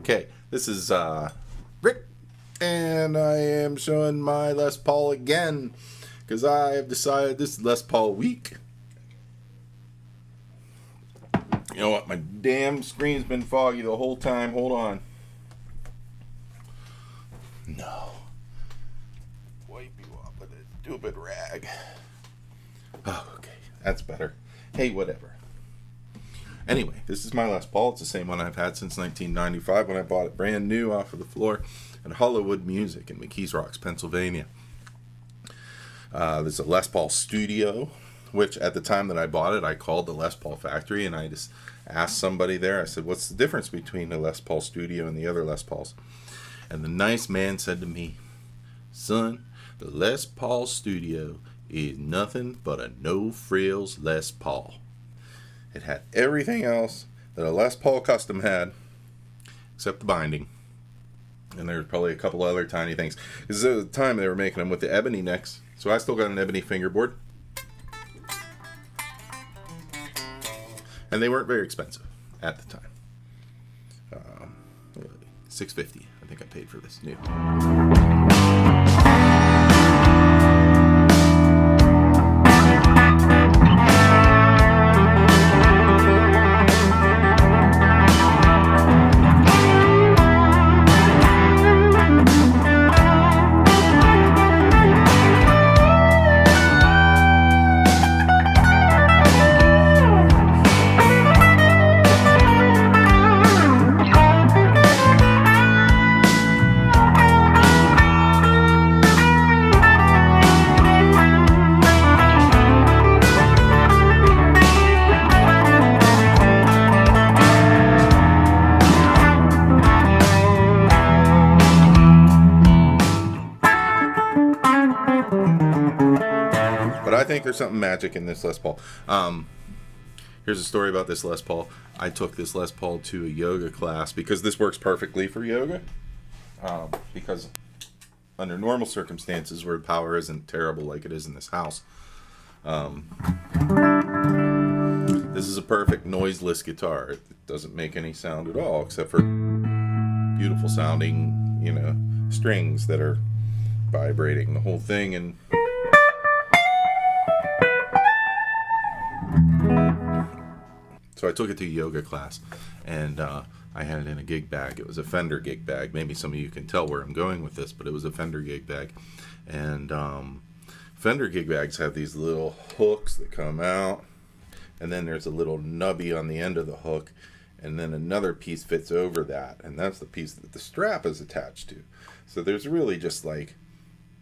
Okay, this is Rick, and I am showing my Les Paul again because I have decided this is Les Paul week. You know what? My damn screen's been foggy the whole time. Hold on. No. Wipe you off with a stupid rag. Oh, okay. That's better. Hey, whatever. Anyway, this is my Les Paul. It's the same one I've had since 1995 when I bought it brand new off of the floor at Hollywood Music in McKees Rocks, Pennsylvania. There's a Les Paul Studio, which at the time that I bought it, I called the Les Paul factory, and I just asked somebody there, I said, what's the difference between the Les Paul Studio and the other Les Pauls? And the nice man said to me, son, the Les Paul Studio is nothing but a no-frills Les Paul. It had everything else that a Les Paul Custom had, except the binding. And there's probably a couple other tiny things. Because at the time they were making them with the ebony necks. So I still got an ebony fingerboard. And they weren't very expensive at the time. $650, I think I paid for this new. But I think there's something magic in this Les Paul. Here's a story about this Les Paul. I took this Les Paul to a yoga class because this works perfectly for yoga. Because under normal circumstances where power isn't terrible like it is in this house, this is a perfect noiseless guitar. It doesn't make any sound at all except for beautiful sounding, strings that are vibrating the whole thing. And so I took it to a yoga class, and I had it in a gig bag. It was a Fender gig bag. Maybe some of you can tell where I'm going with this, but it was a Fender gig bag. And Fender gig bags have these little hooks that come out, and then there's a little nubby on the end of the hook, and then another piece fits over that, and that's the piece that the strap is attached to. So there's really just like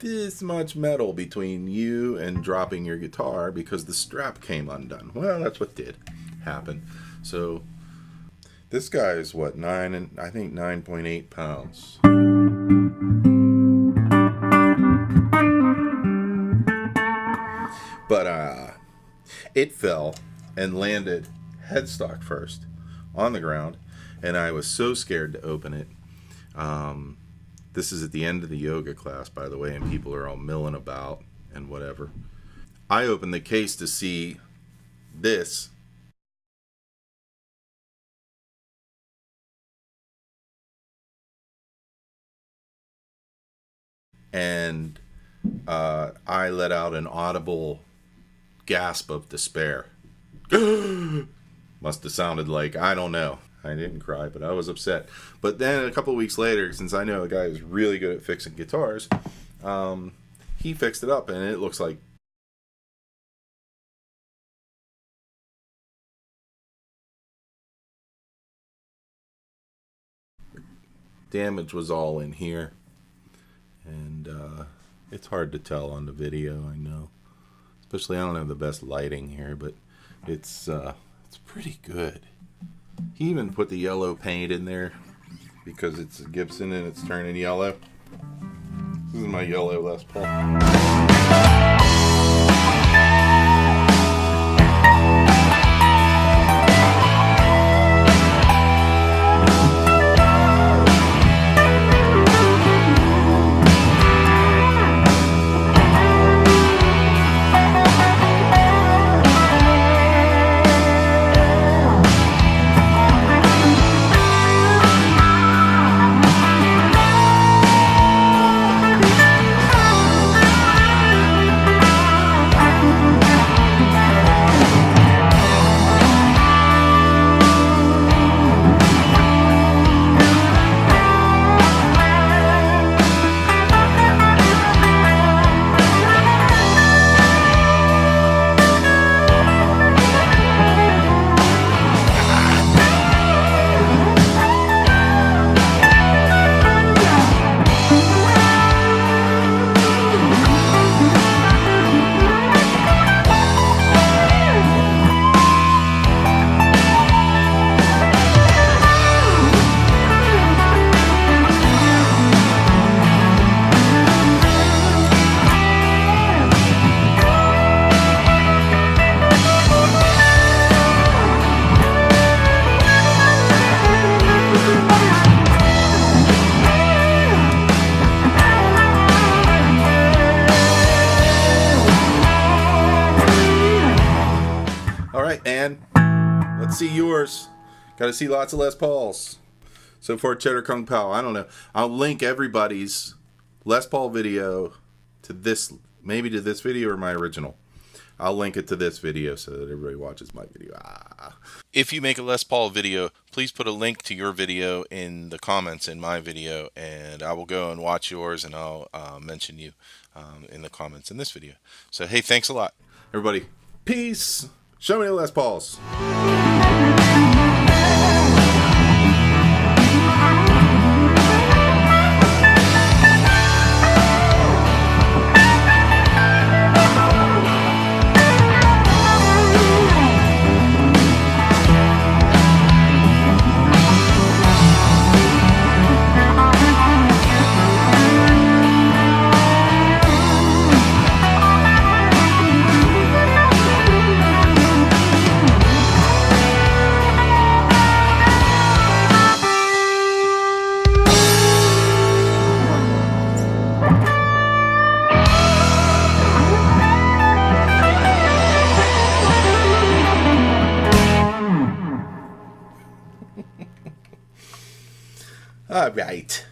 this much metal between you and dropping your guitar because the strap came undone. Well, that's what did happen. So this guy is what, 9.8 pounds. But it fell and landed headstock first on the ground, and I was so scared to open it. This is at the end of the yoga class, by the way, and people are all milling about and whatever. I opened the case to see this. And I let out an audible gasp of despair. Must have sounded like, I don't know. I didn't cry, but I was upset. But then a couple of weeks later, since I know a guy who's really good at fixing guitars, he fixed it up, and it looks like damage was all in here. And it's hard to tell on the video, I know. Especially, I don't have the best lighting here, but it's pretty good. He even put the yellow paint in there because it's a Gibson and it's turning yellow. This is my yellow Les Paul. man. Let's see yours. Got to see lots of Les Pauls. So far, Cheddar Kung Pao. I don't know. I'll link everybody's Les Paul video to this, maybe to this video or my original. I'll link it to this video so that everybody watches my video. If you make a Les Paul video, please put a link to your video in the comments in my video, and I will go and watch yours, and I'll mention you in the comments in this video. So, hey, thanks a lot. Everybody, peace. Show me the Les Pauls. All right.